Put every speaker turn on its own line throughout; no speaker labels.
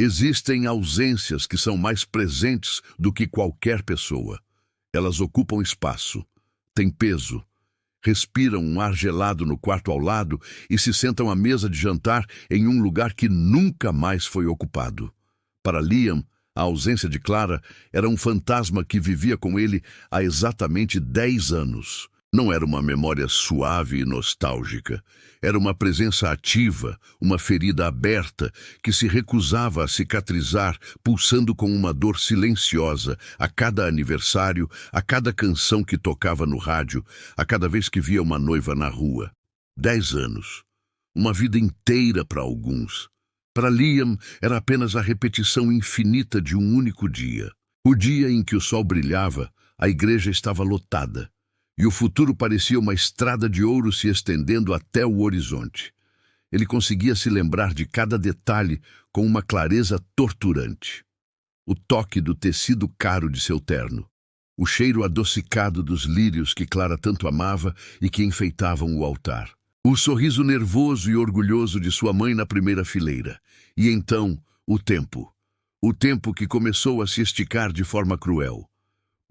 Existem ausências que são mais presentes do que qualquer pessoa. Elas ocupam espaço, têm peso, respiram um ar gelado no quarto ao lado e se sentam à mesa de jantar em um lugar que nunca mais foi ocupado. Para Liam, a ausência de Clara era um fantasma que vivia com ele há exatamente 10 anos. Não era uma memória suave e nostálgica. Era uma presença ativa, uma ferida aberta que se recusava a cicatrizar, pulsando com uma dor silenciosa a cada aniversário, a cada canção que tocava no rádio, a cada vez que via uma noiva na rua. 10 anos. Uma vida inteira para alguns. Para Liam, era apenas a repetição infinita de um único dia. O dia em que o sol brilhava, a igreja estava lotada. E o futuro parecia uma estrada de ouro se estendendo até o horizonte. Ele conseguia se lembrar de cada detalhe com uma clareza torturante. O toque do tecido caro de seu terno, o cheiro adocicado dos lírios que Clara tanto amava e que enfeitavam o altar, o sorriso nervoso e orgulhoso de sua mãe na primeira fileira. E então, o tempo. O tempo que começou a se esticar de forma cruel.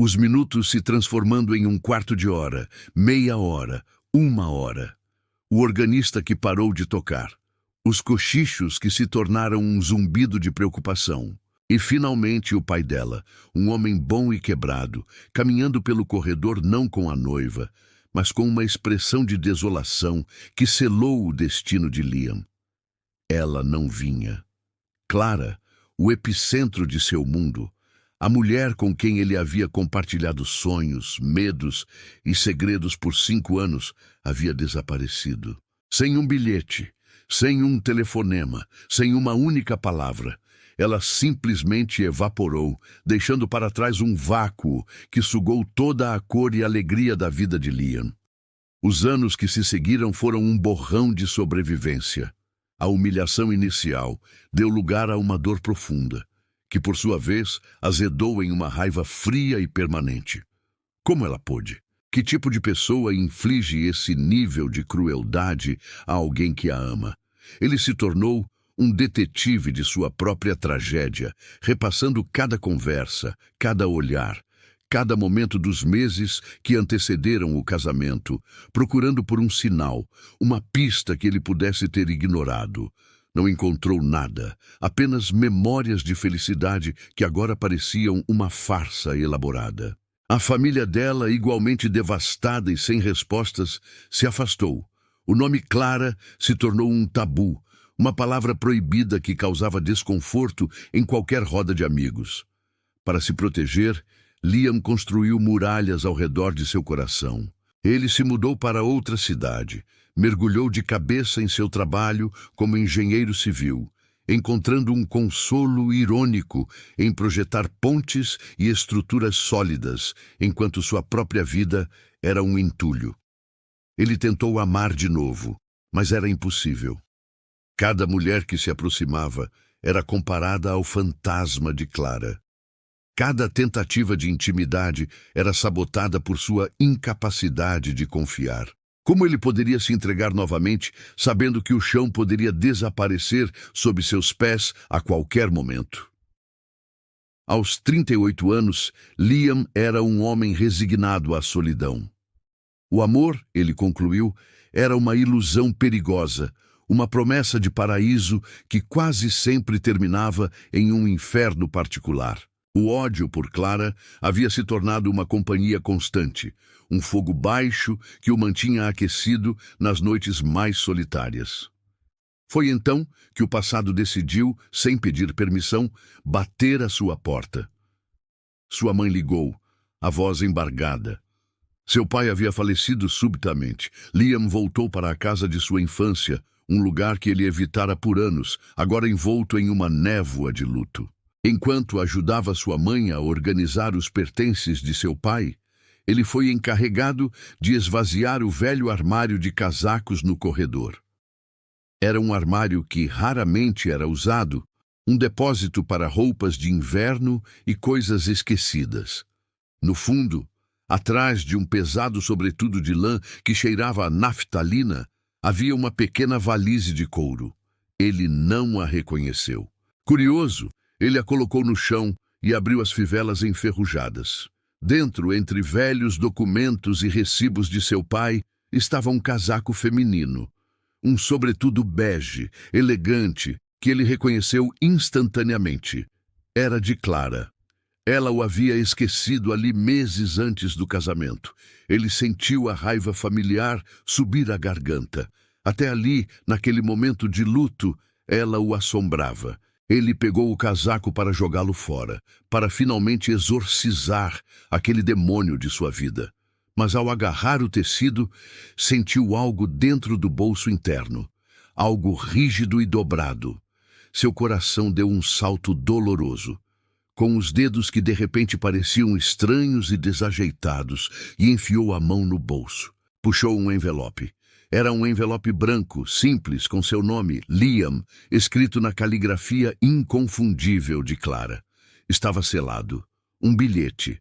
Os minutos se transformando em um quarto de hora, meia hora, 1 hora. O organista que parou de tocar. Os cochichos que se tornaram um zumbido de preocupação. E finalmente o pai dela, um homem bom e quebrado, caminhando pelo corredor não com a noiva, mas com uma expressão de desolação que selou o destino de Liam. Ela não vinha. Clara, o epicentro de seu mundo, a mulher com quem ele havia compartilhado sonhos, medos e segredos por 5 anos, havia desaparecido. Sem um bilhete, sem um telefonema, sem uma única palavra. Ela simplesmente evaporou, deixando para trás um vácuo que sugou toda a cor e alegria da vida de Liam. Os anos que se seguiram foram um borrão de sobrevivência. A humilhação inicial deu lugar a uma dor profunda, que por sua vez azedou em uma raiva fria e permanente. Como ela pôde? Que tipo de pessoa inflige esse nível de crueldade a alguém que a ama? Ele se tornou um detetive de sua própria tragédia, repassando cada conversa, cada olhar, cada momento dos meses que antecederam o casamento, procurando por um sinal, uma pista que ele pudesse ter ignorado. Não encontrou nada, apenas memórias de felicidade que agora pareciam uma farsa elaborada. A família dela, igualmente devastada e sem respostas, se afastou. O nome Clara se tornou um tabu, uma palavra proibida que causava desconforto em qualquer roda de amigos. Para se proteger, Liam construiu muralhas ao redor de seu coração. Ele se mudou para outra cidade, mergulhou de cabeça em seu trabalho como engenheiro civil, encontrando um consolo irônico em projetar pontes e estruturas sólidas, enquanto sua própria vida era um entulho. Ele tentou amar de novo, mas era impossível. Cada mulher que se aproximava era comparada ao fantasma de Clara. Cada tentativa de intimidade era sabotada por sua incapacidade de confiar. Como ele poderia se entregar novamente, sabendo que o chão poderia desaparecer sob seus pés a qualquer momento? Aos 38 anos, Liam era um homem resignado à solidão. O amor, ele concluiu, era uma ilusão perigosa, uma promessa de paraíso que quase sempre terminava em um inferno particular. O ódio por Clara havia se tornado uma companhia constante, um fogo baixo que o mantinha aquecido nas noites mais solitárias. Foi então que o passado decidiu, sem pedir permissão, bater à sua porta. Sua mãe ligou, a voz embargada. Seu pai havia falecido subitamente. Liam voltou para a casa de sua infância, um lugar que ele evitara por anos, agora envolto em uma névoa de luto. Enquanto ajudava sua mãe a organizar os pertences de seu pai, ele foi encarregado de esvaziar o velho armário de casacos no corredor. Era um armário que raramente era usado, um depósito para roupas de inverno e coisas esquecidas. No fundo, atrás de um pesado sobretudo de lã que cheirava a naftalina, havia uma pequena valise de couro. Ele não a reconheceu. Curioso, ele a colocou no chão e abriu as fivelas enferrujadas. Dentro, entre velhos documentos e recibos de seu pai, estava um casaco feminino. Um sobretudo bege, elegante, que ele reconheceu instantaneamente. Era de Clara. Ela o havia esquecido ali meses antes do casamento. Ele sentiu a raiva familiar subir à garganta. Até ali, naquele momento de luto, ela o assombrava. Ele pegou o casaco para jogá-lo fora, para finalmente exorcizar aquele demônio de sua vida. Mas ao agarrar o tecido, sentiu algo dentro do bolso interno, algo rígido e dobrado. Seu coração deu um salto doloroso. Com os dedos que de repente pareciam estranhos e desajeitados, e enfiou a mão no bolso. Puxou um envelope. Era um envelope branco, simples, com seu nome, Liam, escrito na caligrafia inconfundível de Clara. Estava selado. Um bilhete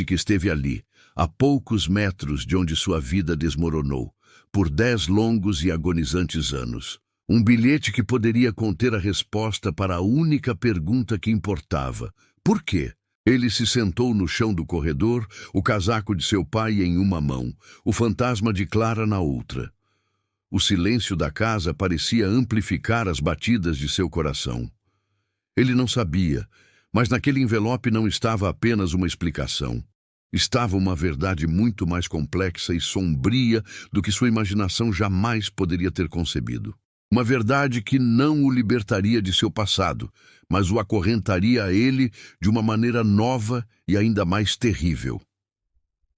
que esteve ali, a poucos metros de onde sua vida desmoronou, por 10 longos e agonizantes anos. Um bilhete que poderia conter a resposta para a única pergunta que importava. Por quê? Ele se sentou no chão do corredor, o casaco de seu pai em uma mão, o fantasma de Clara na outra. O silêncio da casa parecia amplificar as batidas de seu coração. Ele não sabia, mas naquele envelope não estava apenas uma explicação. Estava uma verdade muito mais complexa e sombria do que sua imaginação jamais poderia ter concebido. Uma verdade que não o libertaria de seu passado, mas o acorrentaria a ele de uma maneira nova e ainda mais terrível.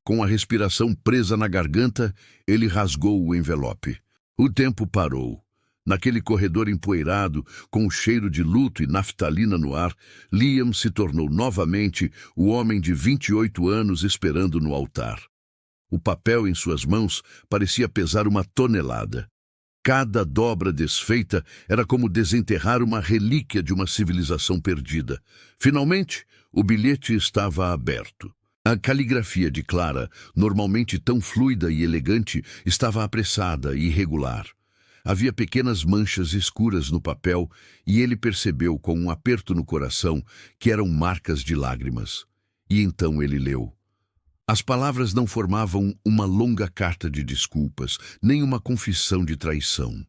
Com a respiração presa na garganta, ele rasgou o envelope. O tempo parou. Naquele corredor empoeirado, com o cheiro de luto e naftalina no ar, Liam se tornou novamente o homem de 28 anos esperando no altar. O papel em suas mãos parecia pesar uma tonelada. Cada dobra desfeita era como desenterrar uma relíquia de uma civilização perdida. Finalmente, o bilhete estava aberto. A caligrafia de Clara, normalmente tão fluida e elegante, estava apressada e irregular. Havia pequenas manchas escuras no papel e ele percebeu com um aperto no coração que eram marcas de lágrimas. E então ele leu. As palavras não formavam uma longa carta de desculpas, nem uma confissão de traição.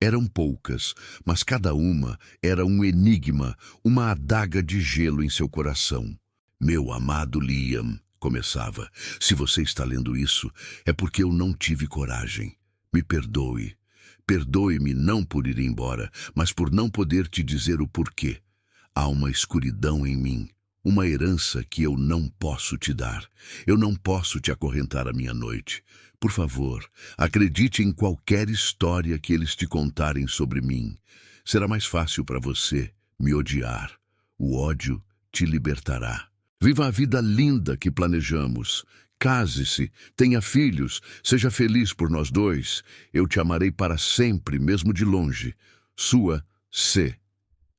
Eram poucas, mas cada uma era um enigma, uma adaga de gelo em seu coração. Meu amado Liam, começava, se você está lendo isso, é porque eu não tive coragem. Me perdoe. Perdoe-me não por ir embora, mas por não poder te dizer o porquê. Há uma escuridão em mim. Uma herança que eu não posso te dar. Eu não posso te acorrentar à minha noite. Por favor, acredite em qualquer história que eles te contarem sobre mim. Será mais fácil para você me odiar. O ódio te libertará. Viva a vida linda que planejamos. Case-se, tenha filhos, seja feliz por nós dois. Eu te amarei para sempre, mesmo de longe. Sua C.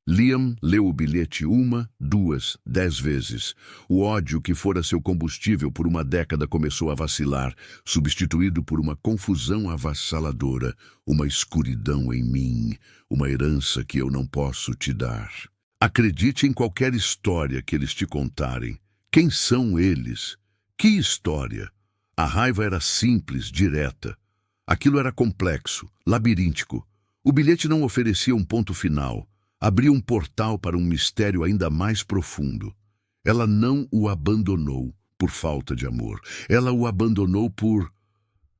Liam leu o bilhete 1, 2, 10 vezes. O ódio que fora seu combustível por uma década começou a vacilar, substituído por uma confusão avassaladora, uma escuridão em mim, uma herança que eu não posso te dar. Acredite em qualquer história que eles te contarem. Quem são eles? Que história? A raiva era simples, direta. Aquilo era complexo, labiríntico. O bilhete não oferecia um ponto final. Abria um portal para um mistério ainda mais profundo. Ela não o abandonou por falta de amor. Ela o abandonou por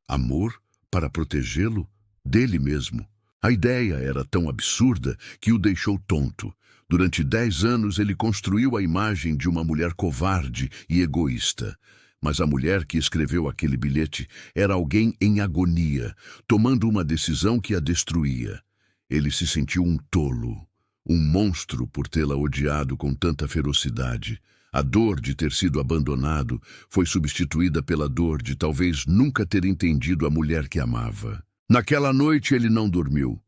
amor para protegê-lo dele mesmo. A ideia era tão absurda que o deixou tonto. Durante 10 anos ele construiu a imagem de uma mulher covarde e egoísta. Mas a mulher que escreveu aquele bilhete era alguém em agonia, tomando uma decisão que a destruía. Ele se sentiu um tolo. Um monstro por tê-la odiado com tanta ferocidade. A dor de ter sido abandonado foi substituída pela dor de talvez nunca ter entendido a mulher que amava. Naquela noite ele não dormiu.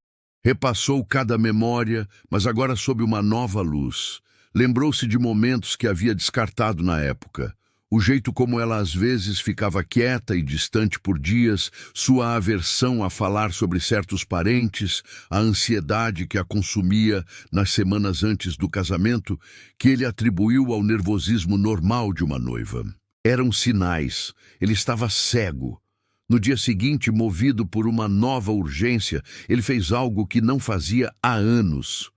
Repassou cada memória, mas agora sob uma nova luz. Lembrou-se de momentos que havia descartado na época. O jeito como ela às vezes ficava quieta e distante por dias, sua aversão a falar sobre certos parentes, a ansiedade que a consumia nas semanas antes do casamento, que ele atribuiu ao nervosismo normal de uma noiva. Eram sinais. Ele estava cego. No dia seguinte, movido por uma nova urgência, ele fez algo que não fazia há anos.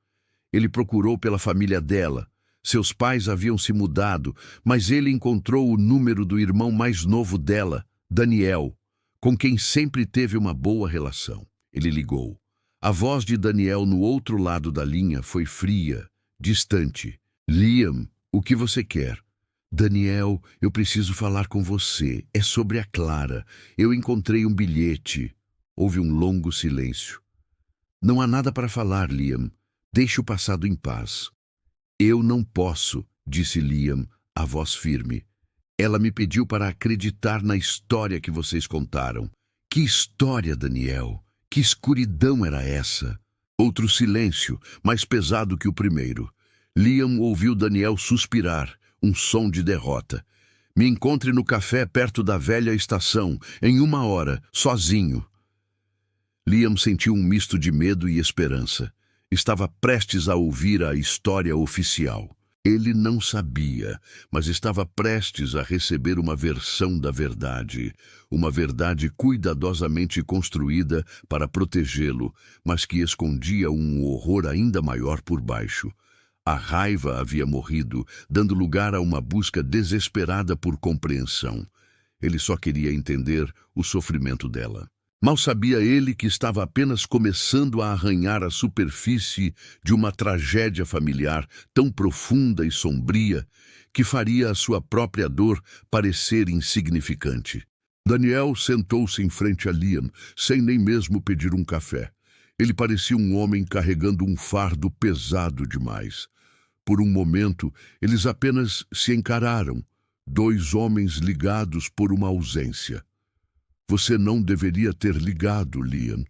Ele procurou pela família dela. Seus pais haviam se mudado, mas ele encontrou o número do irmão mais novo dela, Daniel, com quem sempre teve uma boa relação. Ele ligou. A voz de Daniel no outro lado da linha foi fria, distante. Liam, o que você quer? Daniel, eu preciso falar com você. É sobre a Clara. Eu encontrei um bilhete. Houve um longo silêncio. Não há nada para falar, Liam. Deixe o passado em paz. Eu não posso, disse Liam, a voz firme. Ela me pediu para acreditar na história que vocês contaram. Que história, Daniel? Que escuridão era essa? Outro silêncio, mais pesado que o primeiro. Liam ouviu Daniel suspirar, um som de derrota. Me encontre no café perto da velha estação, em 1 hora, sozinho. Liam sentiu um misto de medo e esperança. Estava prestes a ouvir a história oficial. Ele não sabia, mas estava prestes a receber uma versão da verdade. Uma verdade cuidadosamente construída para protegê-lo, mas que escondia um horror ainda maior por baixo. A raiva havia morrido, dando lugar a uma busca desesperada por compreensão. Ele só queria entender o sofrimento dela. Mal sabia ele que estava apenas começando a arranhar a superfície de uma tragédia familiar tão profunda e sombria que faria a sua própria dor parecer insignificante. Daniel sentou-se em frente a Liam, sem nem mesmo pedir um café. Ele parecia um homem carregando um fardo pesado demais. Por um momento, eles apenas se encararam, 2 homens ligados por uma ausência. Você não deveria ter ligado, Liam,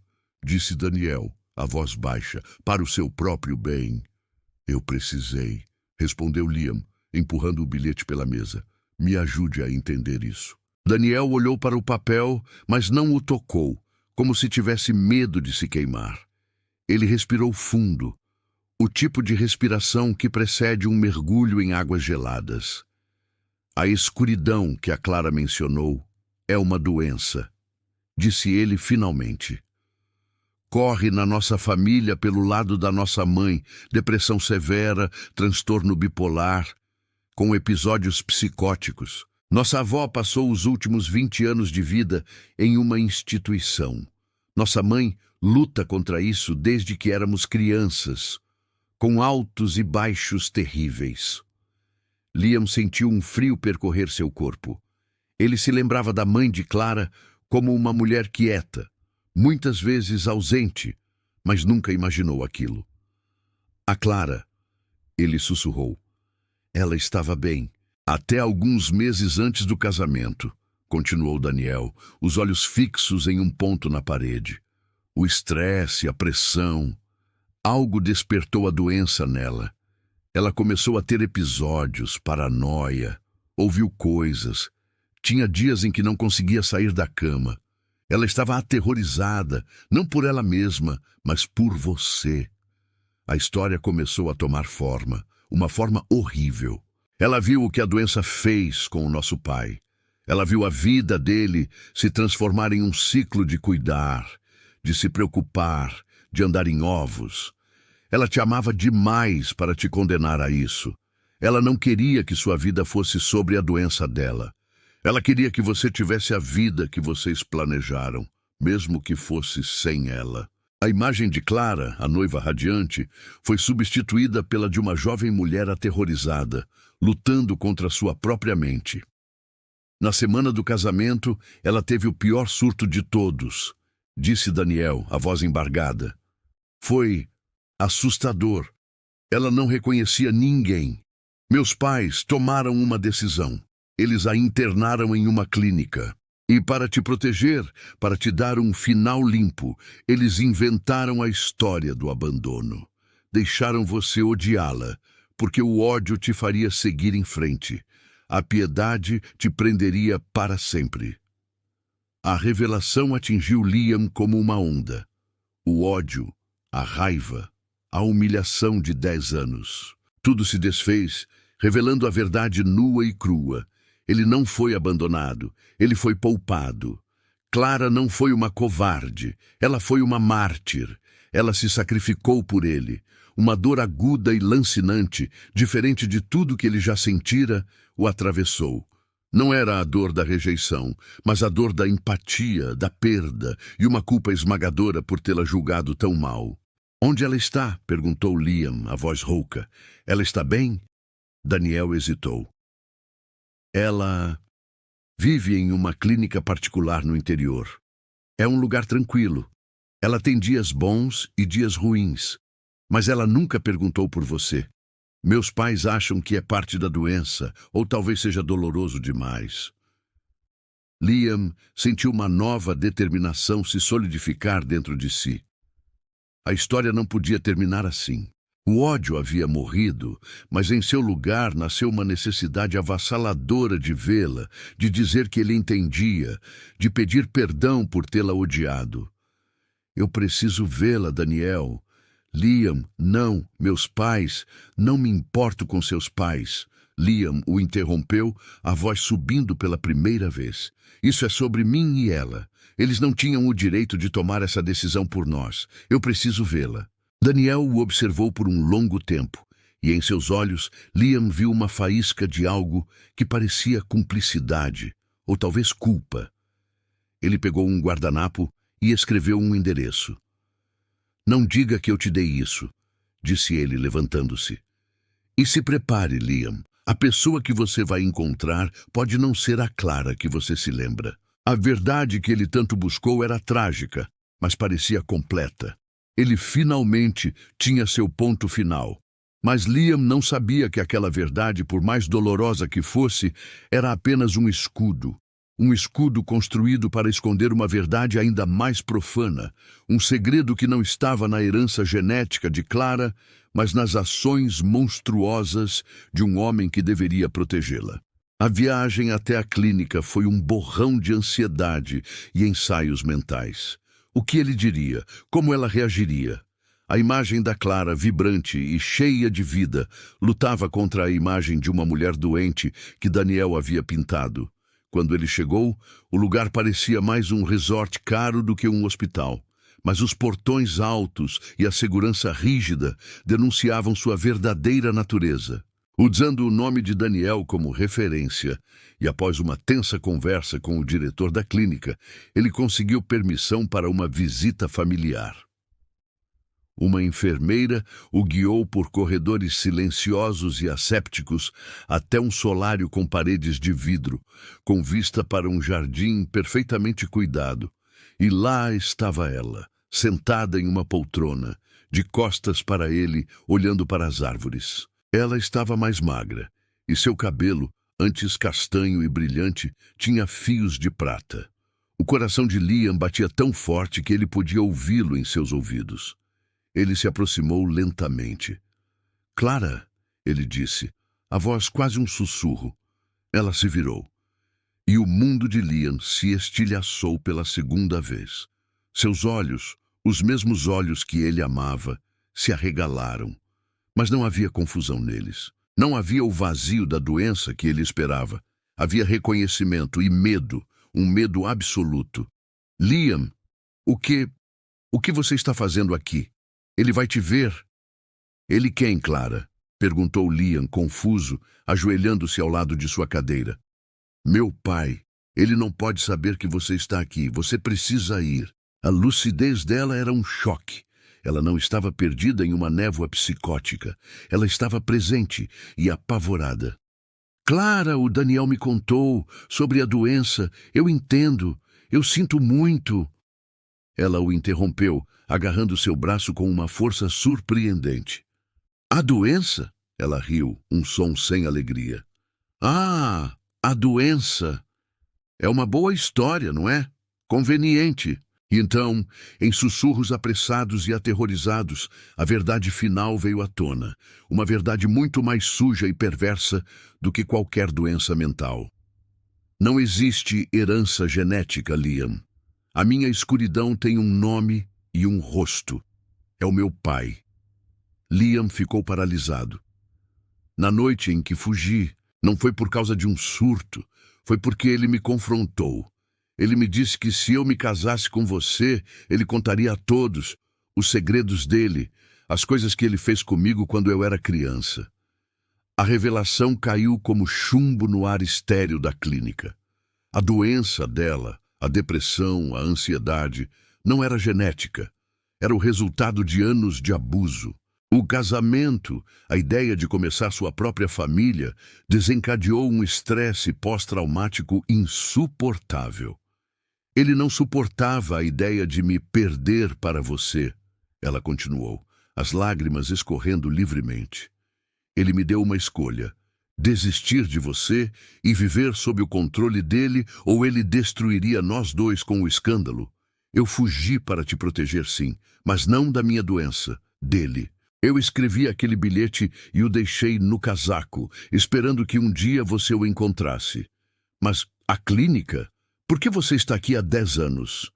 disse Daniel, a voz baixa, para o seu próprio bem. Eu precisei, respondeu Liam, empurrando o bilhete pela mesa. Me ajude a entender isso. Daniel olhou para o papel, mas não o tocou, como se tivesse medo de se queimar. Ele respirou fundo, o tipo de respiração que precede um mergulho em águas geladas. A escuridão que a Clara mencionou é uma doença, disse ele finalmente. Corre na nossa família pelo lado da nossa mãe, depressão severa, transtorno bipolar, com episódios psicóticos. Nossa avó passou os últimos 20 anos de vida em uma instituição. Nossa mãe luta contra isso desde que éramos crianças, com altos e baixos terríveis. Liam sentiu um frio percorrer seu corpo. Ele se lembrava da mãe de Clara como uma mulher quieta, muitas vezes ausente, mas nunca imaginou aquilo. A Clara, ele sussurrou. Ela estava bem, até alguns meses antes do casamento, continuou Daniel, os olhos fixos em um ponto na parede. O estresse, a pressão, algo despertou a doença nela. Ela começou a ter episódios, paranoia, ouviu coisas. Tinha dias em que não conseguia sair da cama. Ela estava aterrorizada, não por ela mesma, mas por você. A história começou a tomar forma, uma forma horrível. Ela viu o que a doença fez com o nosso pai. Ela viu a vida dele se transformar em um ciclo de cuidar, de se preocupar, de andar em ovos. Ela te amava demais para te condenar a isso. Ela não queria que sua vida fosse sobre a doença dela. Ela queria que você tivesse a vida que vocês planejaram, mesmo que fosse sem ela. A imagem de Clara, a noiva radiante, foi substituída pela de uma jovem mulher aterrorizada, lutando contra sua própria mente. Na semana do casamento, ela teve o pior surto de todos, disse Daniel, a voz embargada. Foi assustador. Ela não reconhecia ninguém. Meus pais tomaram uma decisão. Eles a internaram em uma clínica. E para te proteger, para te dar um final limpo, eles inventaram a história do abandono. Deixaram você odiá-la, porque o ódio te faria seguir em frente. A piedade te prenderia para sempre. A revelação atingiu Liam como uma onda. O ódio, a raiva, a humilhação de 10 anos. Tudo se desfez, revelando a verdade nua e crua. Ele não foi abandonado, ele foi poupado. Clara não foi uma covarde, ela foi uma mártir. Ela se sacrificou por ele. Uma dor aguda e lancinante, diferente de tudo que ele já sentira, o atravessou. Não era a dor da rejeição, mas a dor da empatia, da perda e uma culpa esmagadora por tê-la julgado tão mal. Onde ela está? Perguntou Liam, a voz rouca. Ela está bem? Daniel hesitou. Ela vive em uma clínica particular no interior. É um lugar tranquilo. Ela tem dias bons e dias ruins. Mas ela nunca perguntou por você. Meus pais acham que é parte da doença, ou talvez seja doloroso demais. Liam sentiu uma nova determinação se solidificar dentro de si. A história não podia terminar assim. O ódio havia morrido, mas em seu lugar nasceu uma necessidade avassaladora de vê-la, de dizer que ele entendia, de pedir perdão por tê-la odiado. Eu preciso vê-la, Daniel. Liam, não, meus pais, não me importo com seus pais. Liam o interrompeu, a voz subindo pela primeira vez. Isso é sobre mim e ela. Eles não tinham o direito de tomar essa decisão por nós. Eu preciso vê-la. Daniel o observou por um longo tempo, e em seus olhos Liam viu uma faísca de algo que parecia cumplicidade, ou talvez culpa. Ele pegou um guardanapo e escreveu um endereço. Não diga que eu te dei isso, disse ele, levantando-se. E se prepare, Liam. A pessoa que você vai encontrar pode não ser a Clara que você se lembra. A verdade que ele tanto buscou era trágica, mas parecia completa. Ele finalmente tinha seu ponto final. Mas Liam não sabia que aquela verdade, por mais dolorosa que fosse, era apenas um escudo. Um escudo construído para esconder uma verdade ainda mais profana, um segredo que não estava na herança genética de Clara, mas nas ações monstruosas de um homem que deveria protegê-la. A viagem até a clínica foi um borrão de ansiedade e ensaios mentais. O que ele diria? Como ela reagiria? A imagem da Clara, vibrante e cheia de vida, lutava contra a imagem de uma mulher doente que Daniel havia pintado. Quando ele chegou, o lugar parecia mais um resort caro do que um hospital. Mas os portões altos e a segurança rígida denunciavam sua verdadeira natureza. Usando o nome de Daniel como referência, e após uma tensa conversa com o diretor da clínica, ele conseguiu permissão para uma visita familiar. Uma enfermeira o guiou por corredores silenciosos e assépticos até um solário com paredes de vidro, com vista para um jardim perfeitamente cuidado. E lá estava ela, sentada em uma poltrona, de costas para ele, olhando para as árvores. Ela estava mais magra, e seu cabelo, antes castanho e brilhante, tinha fios de prata. O coração de Liam batia tão forte que ele podia ouvi-lo em seus ouvidos. Ele se aproximou lentamente. Clara, ele disse, a voz quase um sussurro. Ela se virou. E o mundo de Liam se estilhaçou pela segunda vez. Seus olhos, os mesmos olhos que ele amava, se arregalaram. Mas não havia confusão neles. Não havia o vazio da doença que ele esperava. Havia reconhecimento e medo, um medo absoluto. Liam, o que você está fazendo aqui? Ele vai te ver. Ele quem, Clara? Perguntou Liam, confuso, ajoelhando-se ao lado de sua cadeira. Meu pai. Ele não pode saber que você está aqui. Você precisa ir. A lucidez dela era um choque. Ela não estava perdida em uma névoa psicótica. Ela estava presente e apavorada. Clara, o Daniel me contou sobre a doença. Eu entendo. Eu sinto muito. Ela o interrompeu, agarrando seu braço com uma força surpreendente. A doença? Ela riu, um som sem alegria. Ah, a doença. É uma boa história, não é? Conveniente. E então, em sussurros apressados e aterrorizados, a verdade final veio à tona, uma verdade muito mais suja e perversa do que qualquer doença mental. Não existe herança genética, Liam. A minha escuridão tem um nome e um rosto. É o meu pai. Liam ficou paralisado. Na noite em que fugi, não foi por causa de um surto, foi porque ele me confrontou. Ele me disse que se eu me casasse com você, ele contaria a todos os segredos dele, as coisas que ele fez comigo quando eu era criança. A revelação caiu como chumbo no ar estéril da clínica. A doença dela, a depressão, a ansiedade, não era genética. Era o resultado de anos de abuso. O casamento, a ideia de começar sua própria família, desencadeou um estresse pós-traumático insuportável. Ele não suportava a ideia de me perder para você, ela continuou, as lágrimas escorrendo livremente. Ele me deu uma escolha: desistir de você e viver sob o controle dele, ou ele destruiria nós dois com o escândalo. Eu fugi para te proteger, sim, mas não da minha doença, dele. Eu escrevi aquele bilhete e o deixei no casaco, esperando que um dia você o encontrasse. Mas a clínica? Por que você está aqui há 10 anos?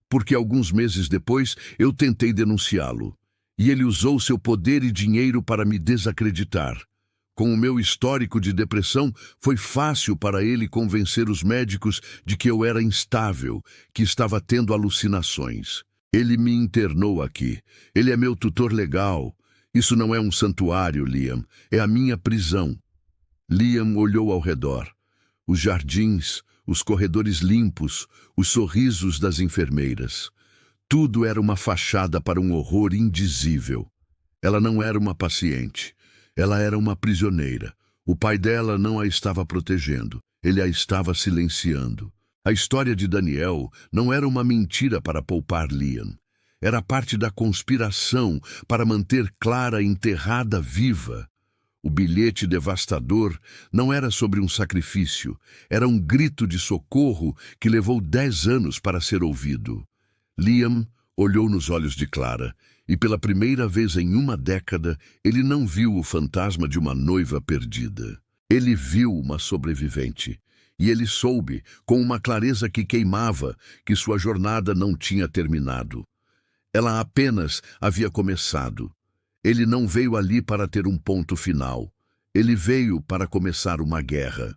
Porque alguns meses depois eu tentei denunciá-lo. E ele usou seu poder e dinheiro para me desacreditar. Com o meu histórico de depressão, foi fácil para ele convencer os médicos de que eu era instável, que estava tendo alucinações. Ele me internou aqui. Ele é meu tutor legal. Isso não é um santuário, Liam. É a minha prisão. Liam olhou ao redor. Os jardins, os corredores limpos, os sorrisos das enfermeiras. Tudo era uma fachada para um horror indizível. Ela não era uma paciente. Ela era uma prisioneira. O pai dela não a estava protegendo. Ele a estava silenciando. A história de Daniel não era uma mentira para poupar Liam. Era parte da conspiração para manter Clara enterrada viva. O bilhete devastador não era sobre um sacrifício. Era um grito de socorro que levou 10 anos para ser ouvido. Liam olhou nos olhos de Clara e, pela primeira vez em uma década, ele não viu o fantasma de uma noiva perdida. Ele viu uma sobrevivente. E ele soube, com uma clareza que queimava, que sua jornada não tinha terminado. Ela apenas havia começado. Ele não veio ali para ter um ponto final. Ele veio para começar uma guerra.